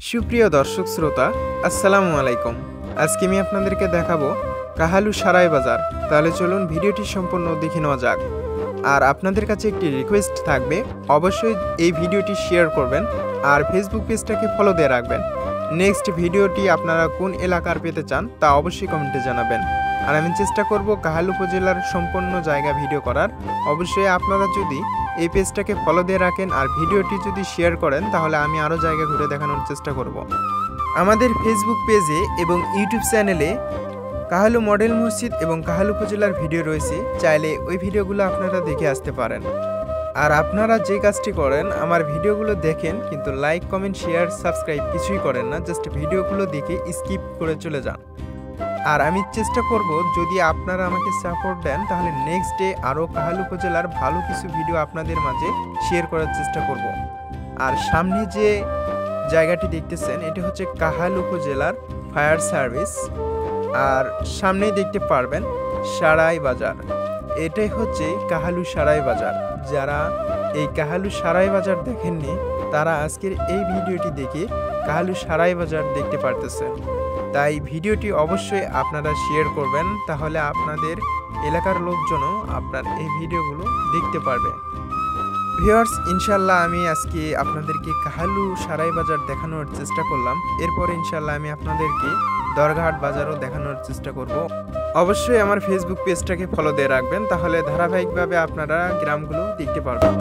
সুপ্রিয় দর্শক শ্রোতা, আসসালামু আলাইকুম। আজকে আমি আপনাদেরকে দেখাবো কাহালু সারাই বাজার। তাহলে চলুন ভিডিওটি সম্পূর্ণ দেখে নেওয়া যাক। আর আপনাদের কাছে একটি রিকোয়েস্ট থাকবে, অবশ্যই এই ভিডিওটি শেয়ার করবেন আর ফেসবুক পেজটাকে ফলো দিয়ে রাখবেন। নেক্সট ভিডিওটি আপনারা কোন এলাকার পেতে চান তা অবশ্যই কমেন্টে জানাবেন। আর আমি চেষ্টা করব কাহালু উপজেলার সম্পূর্ণ জায়গা ভিডিও করার। অবশ্যই আপনারা যদি এই পেজটাকে ফলো দিয়ে রাখেন আর ভিডিওটি যদি শেয়ার করেন, তাহলে আমি আরও জায়গা ঘুরে দেখানোর চেষ্টা করব। আমাদের ফেসবুক পেজে এবং ইউটিউব চ্যানেলে কাহালু মডেল মসজিদ এবং কাহালু উপজেলার ভিডিও রয়েছে, চাইলে ওই ভিডিওগুলো আপনারা দেখে আসতে পারেন। আর আপনারা যে কাজটি করেন, আমার ভিডিওগুলো দেখেন কিন্তু লাইক, কমেন্ট, শেয়ার, সাবস্ক্রাইব কিছুই করেন না, জাস্ট ভিডিওগুলো দেখে স্কিপ করে চলে যান। আর আমি চেষ্টা করব, যদি আপনারা আমাকে সাপোর্ট দেন তাহলে নেক্সট ডে আরও কাহালু উপজেলার ভালো কিছু ভিডিও আপনাদের মাঝে শেয়ার করার চেষ্টা করব। আর সামনে যে জায়গাটি দেখতেছেন, এটি হচ্ছে কাহালু উপজেলার ফায়ার সার্ভিস। আর সামনেই দেখতে পারবেন সারাই বাজার। এটাই হচ্ছে কাহালু সারাই বাজার। যারা এই কাহালু সারাই বাজার দেখেননি, তারা আজকের এই ভিডিওটি দেখে কাহালু সারাই বাজার দেখতে পারতেছেন। তাই ভিডিওটি অবশ্যই আপনারা শেয়ার করবেন, তাহলে আপনাদের এলাকার লোকজনও আপনার এই ভিডিওগুলো দেখতে পারবে। ভিউয়ার্স, ইনশাল্লাহ আমি আজকে আপনাদেরকে কাহালু সারাই বাজার দেখানোর চেষ্টা করলাম। এরপর ইনশাল্লাহ আমি আপনাদেরকে দরঘাট বাজারও দেখানোর চেষ্টা করব। অবশ্যই আমার ফেসবুক পেজটাকে ফলো দিয়ে রাখবেন, তাহলে ধারাবাহিকভাবে আপনারা গ্রামগুলো দেখতে পারবেন।